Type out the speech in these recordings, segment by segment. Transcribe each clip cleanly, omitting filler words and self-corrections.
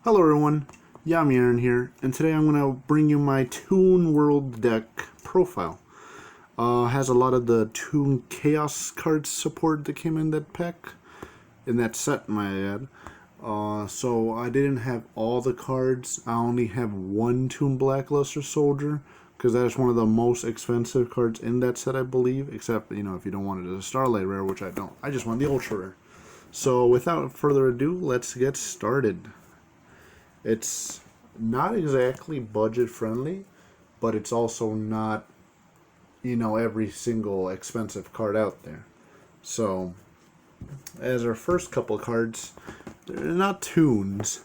Hello everyone, Yami Aaron here, and today I'm going to bring you my Toon World deck profile. Has a lot of the Toon Chaos cards support that came in that pack, in that set, my ad. So I didn't have all the cards. I only have one Toon Blackluster Soldier, because that is one of the most expensive cards in that set, I believe, except, if you don't want it as a Starlight Rare, which I don't. I just want the Ultra Rare. So without further ado, let's get started. It's not exactly budget friendly, but it's also not, every single expensive card out there. So, as our first couple of cards, they're not Toons.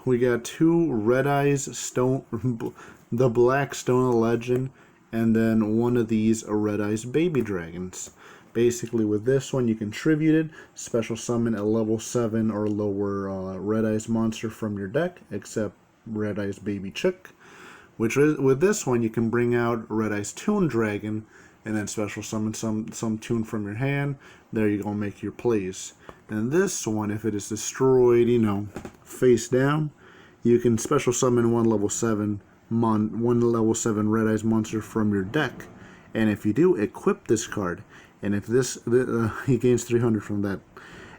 We got two Red Eyes Stone, the Black Stone of Legend, and then one of these Red Eyes Baby Dragons. Basically, with this one, you can tribute it, special summon a level 7 or lower Red Eyes monster from your deck, except Red Eyes Baby Chick. Which is, with this one, you can bring out Red Eyes Toon Dragon, and then special summon some Toon from your hand. There you go, make your plays. And this one, if it is destroyed, face down, you can special summon one level 7 Red Eyes monster from your deck. And if you do, equip this card. And if he gains 300 from that.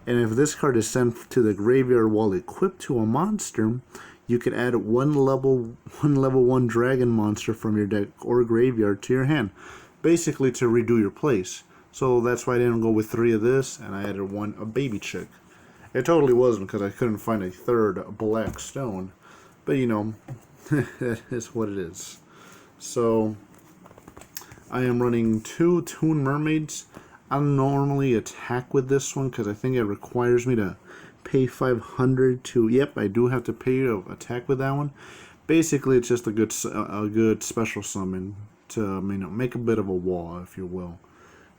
And if this card is sent to the graveyard while equipped to a monster, you could add one level 1 dragon monster from your deck or graveyard to your hand. Basically to redo your plays. So that's why I didn't go with 3 of this, and I added a baby chick. It totally wasn't because I couldn't find a third black stone. But that is what it is. So I am running 2 Toon Mermaids. I don't normally attack with this one because I think it requires me to pay 500 to. Yep, I do have to pay to attack with that one. Basically, it's just a good special summon to make a bit of a wall, if you will.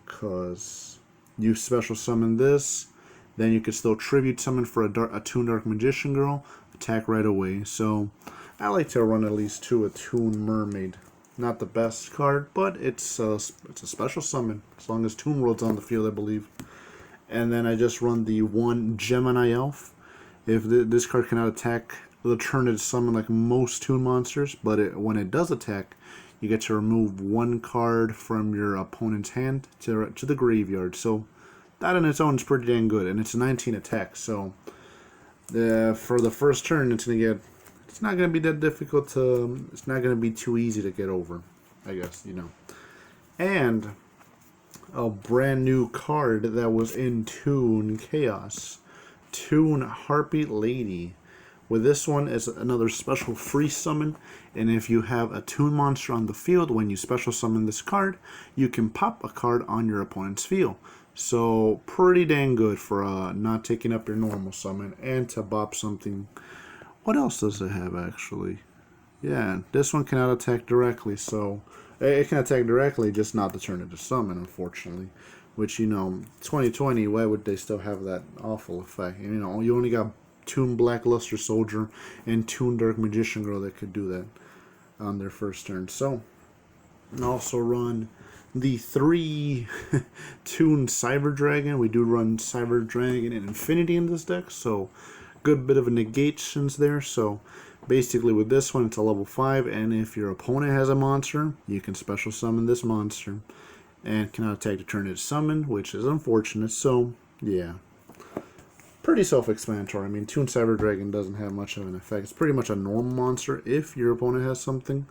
Because you special summon this, then you can still tribute summon for a Toon Dark Magician Girl, attack right away. So I like to run at least 2 a Toon Mermaid. Not the best card, but it's a special summon, as long as Toon World's on the field, I believe. And then I just run the 1 Gemini Elf. If this card cannot attack the turn it summon like most Toon monsters, but when it does attack, you get to remove 1 card from your opponent's hand to the graveyard. So that on its own is pretty dang good, and it's 19 attack. So for the first turn, it's not going to be that difficult to. It's not going to be too easy to get over, I guess, And a brand new card that was in Toon Chaos, Toon Harpy Lady. With this one, is another special free summon, and if you have a Toon monster on the field, when you special summon this card, you can pop a card on your opponent's field. So pretty dang good for not taking up your normal summon and to bop something. What else does it have, actually? Yeah, this one cannot attack directly, so it can attack directly, just not to turn it to summon, unfortunately. Which, 2020, why would they still have that awful effect? You only got Toon Blackluster Soldier and Toon Dark Magician Girl that could do that on their first turn. So, and also run the 3 Toon Cyber Dragon. We do run Cyber Dragon and Infinity in this deck, so good bit of negations there. So basically with this one, it's a level 5, and if your opponent has a monster, you can special summon this monster and cannot attack to turn it summon, which is unfortunate. So yeah, pretty self-explanatory. Toon Cyber Dragon doesn't have much of an effect. It's pretty much a normal monster if your opponent has something.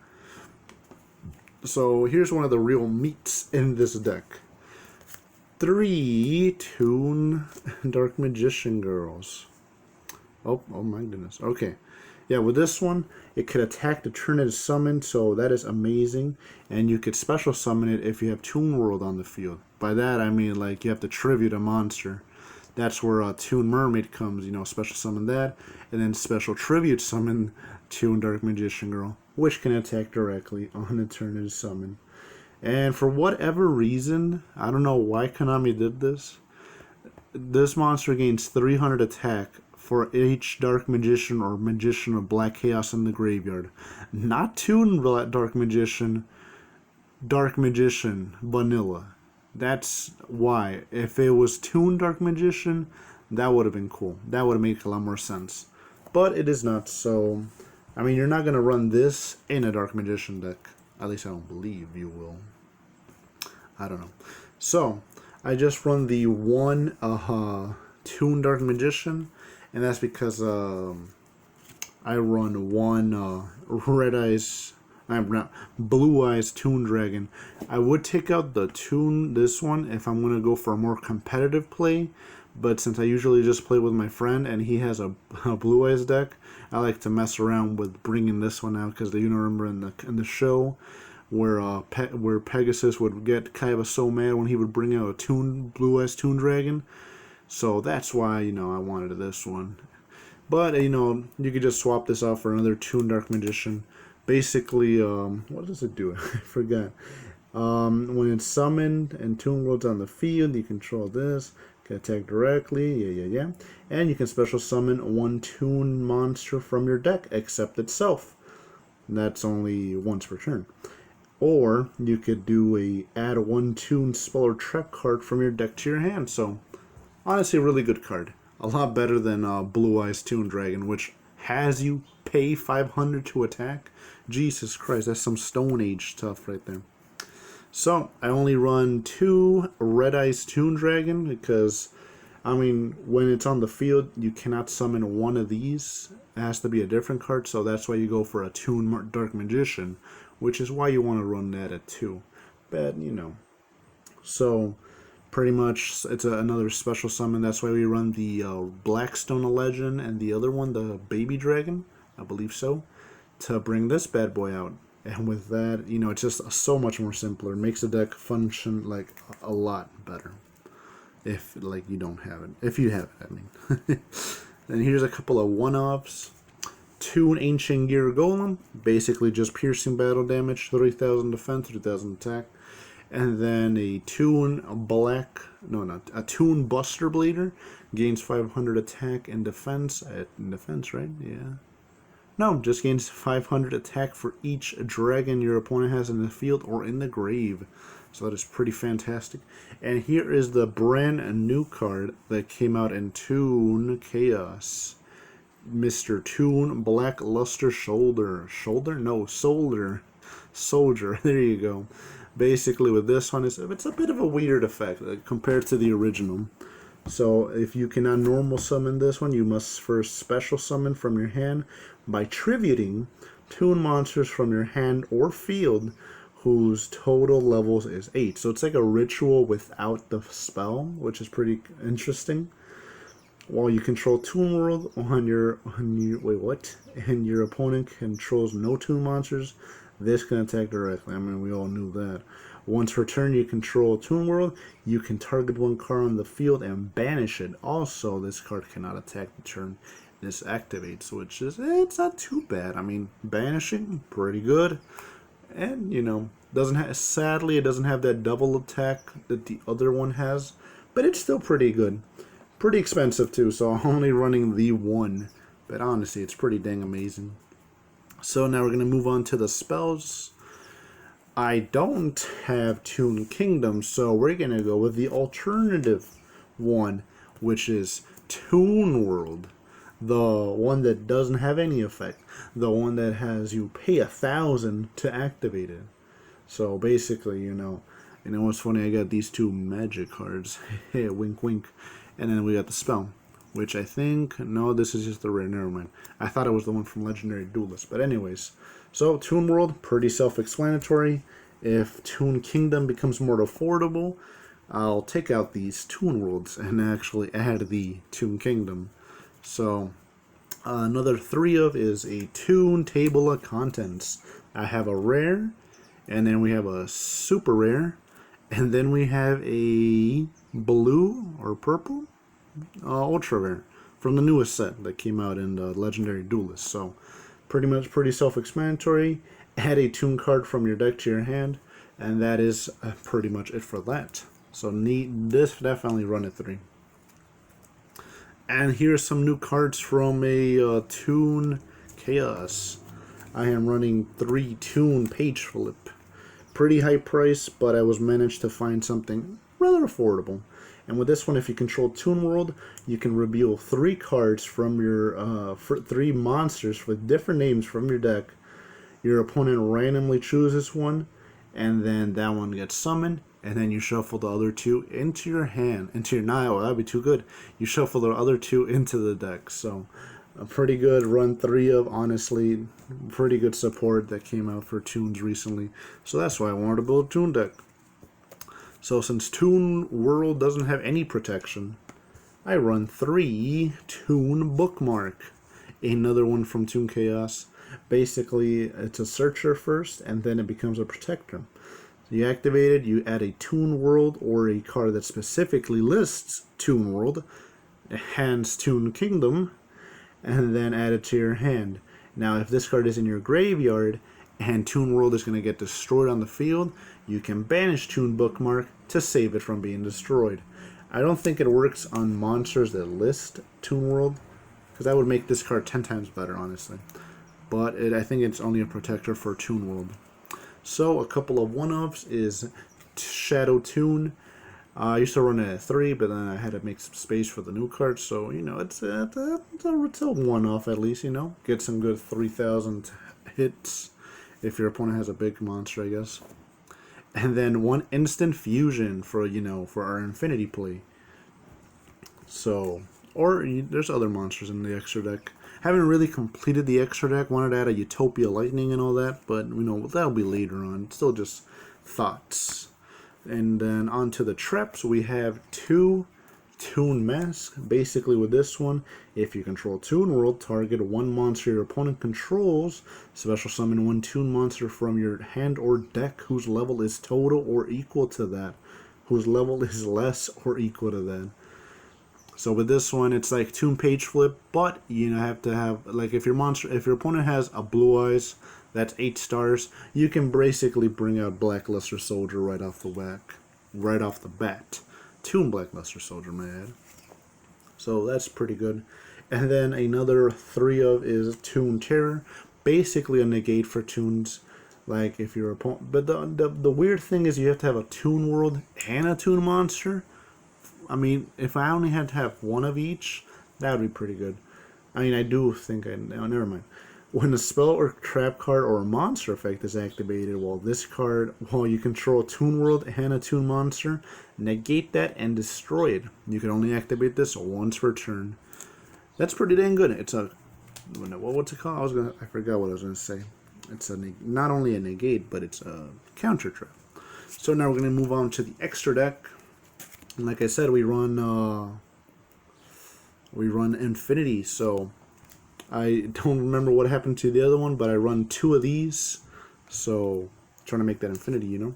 So here's one of the real meats in this deck. 3 Toon Dark Magician Girls. Oh my goodness. Okay. Yeah, with this one, it could attack to turn it as summoned, so that is amazing. And you could special summon it if you have Toon World on the field. By that, I mean, like, you have to tribute a monster. That's where a Toon Mermaid comes, special summon that. And then special tribute summon Toon Dark Magician Girl, which can attack directly on a turn as summoned. And for whatever reason, I don't know why Konami did this. This monster gains 300 attack for each Dark Magician or Magician of Black Chaos in the graveyard. Not Toon Dark Magician Vanilla. That's why. If it was Toon Dark Magician, that would have been cool. That would have made a lot more sense. but it is not. So, I mean, you're not going to run this in a Dark Magician deck. At least I don't believe you will. I don't know. So, I just run the one Toon Dark Magician, and that's because I run one Blue Eyes Toon Dragon. I would take out the Toon, this one, if I'm going to go for a more competitive play, but since I usually just play with my friend and he has a Blue Eyes deck, I like to mess around with bringing this one out, because you know, remember in the show where Pegasus would get Kaiba so mad when he would bring out a Blue Eyes Toon Dragon. So that's why, you know, I wanted this one. But, you know, you could just swap this out for another Toon Dark Magician. Basically, what does it do? I forgot. When it's summoned and Toon World's on the field, you control this. Can attack directly, yeah. And you can special summon one Toon monster from your deck, except itself. And that's only once per turn. Or you could add one Toon spell or trap card from your deck to your hand. So, honestly, a really good card. A lot better than Blue Eyes Toon Dragon, which has you pay 500 to attack. Jesus Christ, that's some Stone Age stuff right there. So, I only run 2 Red Eyes Toon Dragon because, I mean, when it's on the field, you cannot summon one of these. It has to be a different card, so that's why you go for a Toon Dark Magician, which is why you want to run that at 2. But, you know. So, pretty much, it's another special summon. That's why we run the Blackstone Legend and the other one, the Baby Dragon, I believe so, to bring this bad boy out. And with that, you know, it's just so much more simpler. It makes the deck function, like, a lot better. If, like, you don't have it. If you have it, I mean. And here's a couple of one-offs. Toon Ancient Gear Golem, basically just piercing battle damage, 3,000 defense, 3,000 attack. And then a Toon Toon Buster Blader, gains 500 attack and defense. Defense, right? Yeah. No, just gains 500 attack for each dragon your opponent has in the field or in the grave. So that is pretty fantastic. And here is the brand new card that came out in Toon Chaos. Mr. Toon Blackluster Soldier. There you go. Basically, with this one, it's a bit of a weird effect compared to the original. So, if you cannot normal summon this one, you must first special summon from your hand by tributing Toon monsters from your hand or field whose total levels is 8. So, it's like a ritual without the spell, which is pretty interesting. While you control Toon World and your opponent controls no Toon monsters, this can attack directly. I mean, we all knew that. Once per turn you control Toon World, you can target one card on the field and banish it. Also, this card cannot attack the turn this activates, which is, it's not too bad. I mean, banishing, pretty good. And, you know, sadly, it doesn't have that double attack that the other one has, but it's still pretty good. Pretty expensive too, so I'm only running the one, but honestly, it's pretty dang amazing. So now we're going to move on to the spells. I don't have Toon Kingdom, so we're going to go with the alternative one, which is Toon World. The one that doesn't have any effect. The one that has you pay 1,000 to activate it. So basically, you know what's funny? I got these 2 magic cards. Hey, wink wink. And then we got the spell, which I think, no, this is just the rare, never mind. I thought it was the one from Legendary Duelist, but anyways. So, Toon World, pretty self-explanatory. If Toon Kingdom becomes more affordable, I'll take out these Toon Worlds and actually add the Toon Kingdom. So, another 3 of is a Toon Table of Contents. I have a rare, and then we have a super rare, and then we have a blue or purple ultra rare from the newest set that came out in the Legendary Duelist. So pretty self-explanatory. Add a Toon card from your deck to your hand, and that is pretty much it for that. So this definitely run at 3. And here's some new cards from a Toon Chaos. I am running 3 Toon Page Flip. Pretty high price, but I was managed to find something rather affordable. And with this one, if you control Toon World, you can reveal 3 cards from your 3 monsters with different names from your deck. Your opponent randomly chooses one, and then that one gets summoned, and then you shuffle the other 2 into your hand, into your Nile. That'd be too good. You shuffle the other 2 into the deck. So a pretty good run 3 of, honestly, pretty good support that came out for Toons recently. So that's why I wanted to build a Toon deck. So since Toon World doesn't have any protection, I run 3 Toon Bookmark. Another one from Toon Chaos. Basically, it's a searcher first, and then it becomes a protector. So you activate it, you add a Toon World or a card that specifically lists Toon World, hands Toon Kingdom, and then add it to your hand. Now, if this card is in your graveyard and Toon World is going to get destroyed on the field, you can banish Toon Bookmark to save it from being destroyed. I don't think it works on monsters that list Toon World, because that would make this card 10 times better, honestly. But I think it's only a protector for Toon World. So a couple of one-offs is Shadow Toon. I used to run it at 3, but then I had to make some space for the new cards. So, you know, it's a one-off at least, you know. Get some good 3,000 hits if your opponent has a big monster, I guess. And then 1 instant fusion for, you know, for our infinity play. So, or there's other monsters in the extra deck. Haven't really completed the extra deck. Wanted to add a Utopia Lightning and all that, but you know that'll be later on. It's still just thoughts. And then on to the traps. We have 2 Toon Mask. Basically, with this one, if you control Toon World, target 1 monster your opponent controls. Special summon 1 Toon monster from your hand or deck whose level is total or equal to that. Whose level is less or equal to that. So with this one, it's like Toon Page Flip, but you know, have to have, like, if your opponent has a Blue Eyes, that's 8 stars, you can basically bring out Blackluster Soldier right off the bat. Toon Blackluster Soldier, my ad. So that's pretty good. And then another 3 of is Toon Terror, basically a negate for Toons. Like if your opponent, but the weird thing is you have to have a Toon World and a Toon Monster. I mean, if I only had to have 1 of each, that would be pretty good. I mean, I do think never mind. When a spell or trap card or a monster effect is activated while you control Toon World and a Toon Monster, negate that and destroy it. You can only activate this once per turn. That's pretty dang good. It's a, what's it called? I forgot what I was gonna say. It's not only a negate, but it's a counter trap. So now we're gonna move on to the extra deck. Like I said, we run Infinity, so I don't remember what happened to the other one, but I run 2 of these, so trying to make that Infinity, you know.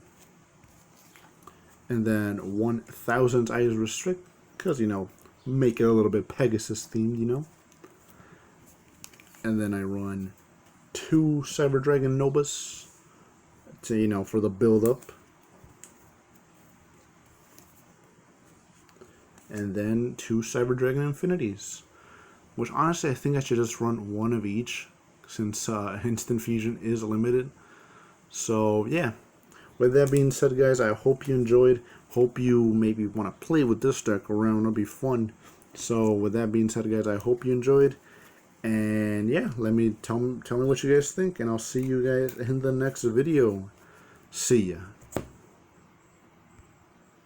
And then 1,000 Eyes Restrict, because, you know, make it a little bit Pegasus themed, you know. And then I run 2 Cyber Dragon Nobus, to, you know, for the build up. And then 2 Cyber Dragon Infinities. Which honestly I think I should just run 1 of each, since Instant Fusion is limited. So yeah. With that being said, guys, I hope you enjoyed. Hope you maybe want to play with this deck around. It'll be fun. So with that being said, guys, I hope you enjoyed. And yeah, tell me what you guys think, and I'll see you guys in the next video. See ya.